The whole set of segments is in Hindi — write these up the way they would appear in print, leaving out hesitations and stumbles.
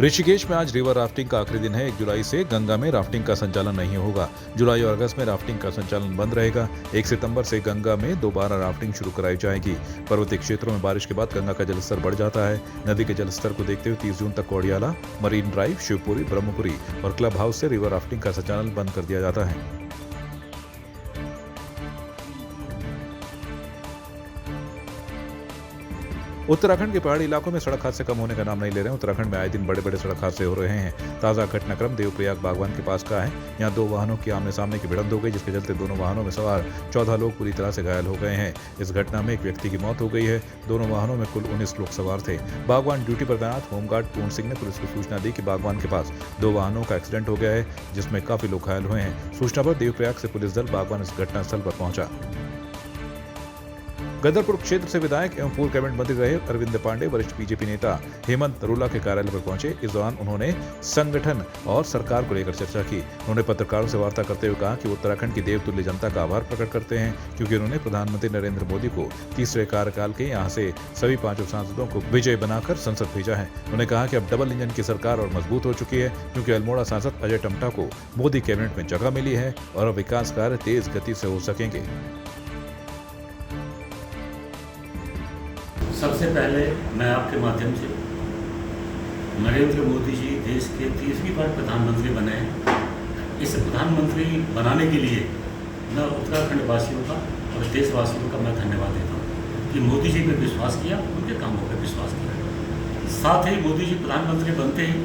ऋषिकेश में आज रिवर राफ्टिंग का आखिरी दिन है। 1 जुलाई से गंगा में राफ्टिंग का संचालन नहीं होगा। जुलाई और अगस्त में राफ्टिंग का संचालन बंद रहेगा। 1 सितंबर से गंगा में दोबारा राफ्टिंग शुरू कराई जाएगी। पर्वतीय क्षेत्रों में बारिश के बाद गंगा का जलस्तर बढ़ जाता है। नदी के जलस्तर को देखते हुए 30 जून तक कोडियाला, मरीन ड्राइव, शिवपुरी, ब्रह्मपुरी और क्लब हाउस से रिवर राफ्टिंग का संचालन बंद कर दिया जाता है। उत्तराखंड के पहाड़ी इलाकों में सड़क हादसे कम होने का नाम नहीं ले रहे हैं। उत्तराखंड में आए दिन बड़े बड़े सड़क हादसे हो रहे हैं। ताजा घटनाक्रम देवप्रयाग बागवान के पास का है। यहाँ 2 वाहनों की आमने सामने की भिड़ंत हो गई, जिसके चलते दोनों वाहनों में सवार 14 लोग पूरी तरह से घायल हो गए हैं। इस घटना में एक व्यक्ति की मौत हो गई है। दोनों वाहनों में कुल 19 लोग सवार थे। बागवान ड्यूटी पर तैनात होमगार्ड पूर्ण सिंह ने पुलिस को सूचना दी कि बागवान के पास 2 वाहनों का एक्सीडेंट हो गया है, जिसमें काफी लोग घायल हुए हैं। सूचना पर देवप्रयाग से पुलिस दल बागवान इस घटनास्थल पर पहुंचा। गदरपुर क्षेत्र से विधायक एवं पूर्व कैबिनेट मंत्री रहे अरविंद पांडे वरिष्ठ बीजेपी नेता हेमंत तरुला के कार्यालय पर पहुंचे। इस दौरान उन्होंने संगठन और सरकार को लेकर चर्चा की। उन्होंने पत्रकारों से वार्ता करते हुए कहा कि उत्तराखंड की देवतुल्य जनता का आभार प्रकट करते हैं, क्योंकि उन्होंने प्रधानमंत्री नरेंद्र मोदी को तीसरे कार्यकाल के यहाँ से सभी 5 सांसदों को विजय बनाकर संसद भेजा है। उन्होंने कहा कि अब डबल इंजन की सरकार और मजबूत हो चुकी है, क्योंकि अल्मोड़ा सांसद अजय टम्टा को मोदी कैबिनेट में जगह मिली है और अब विकास कार्य तेज गति से हो सकेंगे। सबसे पहले मैं आपके माध्यम से नरेंद्र मोदी जी देश के तीसरी बार प्रधानमंत्री बने हैं। इस प्रधानमंत्री बनाने के लिए मैं उत्तराखंड वासियों का और देशवासियों का मैं धन्यवाद देता हूँ कि मोदी जी पे विश्वास किया, उनके कामों पे विश्वास किया। साथ ही मोदी जी प्रधानमंत्री बनते ही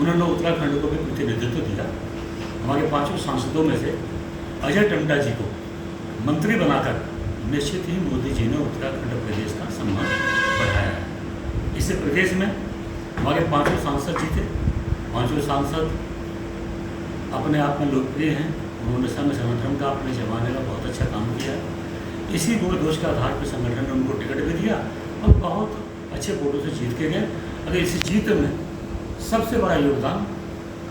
उन्होंने उत्तराखंड को भी प्रतिनिधित्व दिया। हमारे 5 सांसदों में से अजय टम्टा जी को मंत्री बनाकर निश्चित ही मोदी जी ने उत्तराखंड प्रदेश का सम्मान बढ़ाया है। इस प्रदेश में हमारे 5 सांसद जीते। 5 सांसद अपने आप में लोकप्रिय हैं। उन्होंने संघ संगठन का अपने जमाने में बहुत अच्छा काम किया है। इसी गुण दोष के आधार पर संगठन ने उनको टिकट भी दिया और बहुत अच्छे वोटों से जीत के गए। अगर इस जीत में सबसे बड़ा योगदान,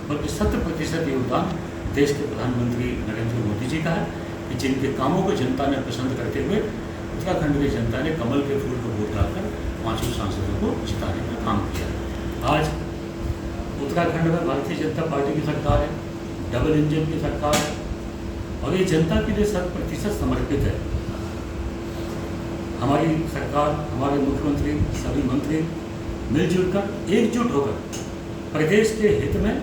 बल्कि 100% योगदान देश के प्रधानमंत्री नरेंद्र मोदी जी का है, कि जिनके कामों को जनता ने पसंद करते हुए उत्तराखंड की जनता ने कमल के फूल को वोट डालकर 5 सांसदों को जिताने का काम किया। आज उत्तराखंड में भारतीय जनता पार्टी की सरकार है, डबल इंजन की सरकार है और ये जनता के लिए 100% समर्पित है। हमारी सरकार, हमारे मुख्यमंत्री, सभी मंत्री मिलजुल कर एकजुट होकर प्रदेश के हित में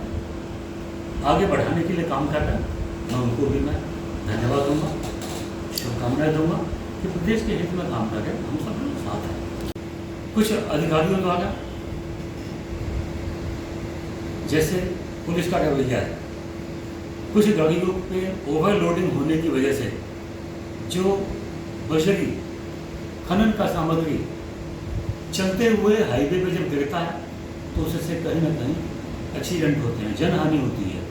आगे बढ़ाने के लिए काम कर रहे हैं। मैं उनको भी मैं धन्यवाद दूंगा, शुभकामनाएं दूंगा कि प्रदेश के हित में काम कर रहे हैं। हम सब लोग साथ हैं। कुछ अधिकारियों द्वारा जैसे पुलिस का रवैया है, कुछ गाड़ियों पे ओवरलोडिंग होने की वजह से जो बजरी खनन का सामग्री चलते हुए हाईवे पे जब गिरता है तो उससे कहीं ना कहीं एक्सीडेंट होते हैं, जनहानि होती है।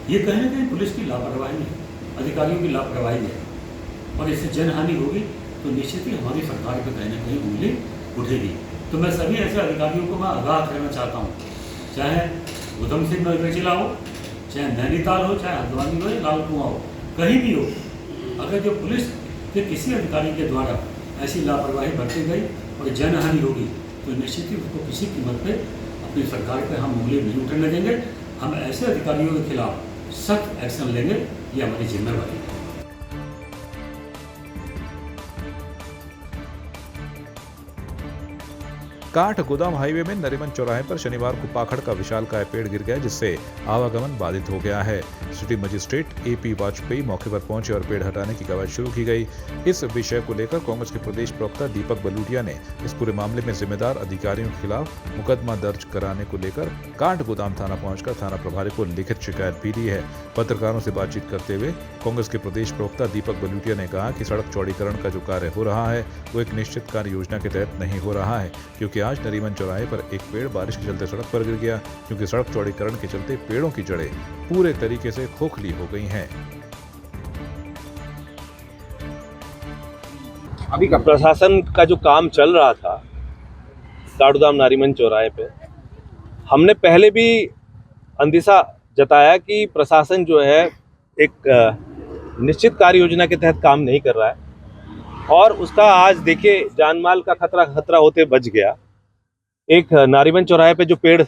ये कहीं ना कहीं पुलिस की लापरवाही है, अधिकारियों की लापरवाही है और इससे जनहानि होगी तो निश्चित ही हमारी सरकार पर कहीं ना कहीं उंगली उठेगी। तो मैं सभी ऐसे अधिकारियों को मैं आगाह करना चाहता हूँ, चाहे उधम सिंह नगर जिला हो, चाहे नैनीताल हो, चाहे हल्द्वानी हो या लाल कुआं हो, कहीं भी हो, अगर जो पुलिस के किसी अधिकारी के द्वारा ऐसी लापरवाही बरती गई और जनहानि होगी तो निश्चित ही उसको किसी कीमत पे अपनी सरकार पर हम उंगली नहीं उठने देंगे। हम ऐसे अधिकारियों के खिलाफ सख्त एक्शन लेंगे, ये हमारी जिम्मेवारी है। काठ गोदाम हाईवे में नरीमन चौराहे पर शनिवार को पाखड़ का विशालकाय पेड़ गिर गया, जिससे आवागमन बाधित हो गया है। सिटी मजिस्ट्रेट AP वाजपेयी मौके पर पहुंचे और पेड़ हटाने की कवायद शुरू की गई। इस विषय को लेकर कांग्रेस के प्रदेश प्रवक्ता दीपक बलूटिया ने इस पूरे मामले में जिम्मेदार अधिकारियों के खिलाफ मुकदमा दर्ज कराने को लेकर काठ गोदाम थाना पहुंचकर थाना प्रभारी को लिखित शिकायत भी दी है। पत्रकारों से बातचीत करते हुए कांग्रेस के प्रदेश प्रवक्ता दीपक बलूटिया ने कहा कि सड़क चौड़ीकरण का जो कार्य हो रहा है वो एक निश्चित कार्य योजना के तहत नहीं हो रहा है, क्योंकि आज नरीमन चौराहे पर एक पेड़ बारिश के चलते सड़क पर गिर गया, क्योंकि सड़क चौड़ीकरण के चलते पेड़ों की जड़ें पूरे तरीके से खोखली हो गई हैं। अभी का प्रशासन का जो काम चल रहा था काठगोदाम नारीमन चौराहे पे, हमने पहले भी अंदेशा जताया कि प्रशासन जो है एक निश्चित कार्य योजना के तहत काम नहीं कर रहा है और उसका आज देखिए जान माल का खतरा होते बच गया। एक नारीमन चौराहे पे जो पेड़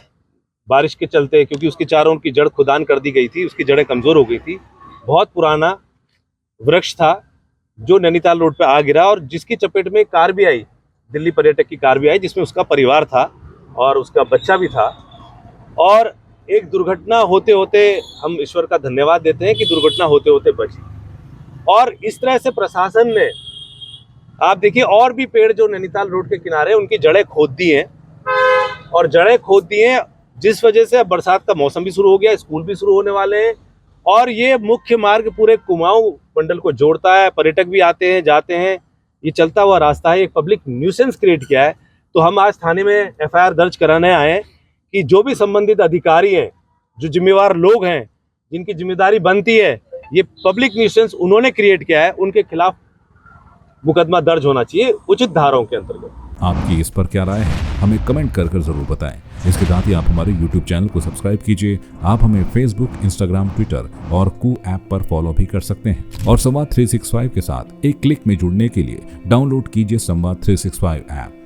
बारिश के चलते, क्योंकि उसके चारों की जड़ खुदान कर दी गई थी, उसकी जड़ें कमज़ोर हो गई थी। बहुत पुराना वृक्ष था जो नैनीताल रोड पे आ गिरा और जिसकी चपेट में कार भी आई, दिल्ली पर्यटक की कार भी आई, जिसमें उसका परिवार था और उसका बच्चा भी था। और एक दुर्घटना होते होते हम ईश्वर का धन्यवाद देते हैं कि दुर्घटना होते होते बची। और इस तरह से प्रशासन ने, आप देखिए, और भी पेड़ जो नैनीताल रोड के किनारे उनकी जड़ें खोद दी हैं और जड़ें खोद दी हैं, जिस वजह से अब बरसात का मौसम भी शुरू हो गया, स्कूल भी शुरू होने वाले हैं और ये मुख्य मार्ग पूरे कुमाऊं मंडल को जोड़ता है। पर्यटक भी आते हैं जाते हैं, ये चलता हुआ रास्ता है, एक पब्लिक न्यूसेंस क्रिएट किया है। तो हम आज थाने में एफआईआर दर्ज कराने आए हैं कि जो भी संबंधित अधिकारी हैं, जो जिम्मेवार लोग हैं, जिनकी जिम्मेदारी बनती है, ये पब्लिक न्यूसेंस उन्होंने क्रिएट किया है, उनके खिलाफ मुकदमा दर्ज होना चाहिए उचित धाराओं के अंतर्गत। आपकी इस पर क्या राय है, हमें कमेंट कर जरूर बताएं। इसके साथ ही आप हमारे YouTube चैनल को सब्सक्राइब कीजिए। आप हमें Facebook, Instagram, Twitter और कू ऐप पर फॉलो भी कर सकते हैं। और संवाद 365 के साथ एक क्लिक में जुड़ने के लिए डाउनलोड कीजिए संवाद 365 ऐप।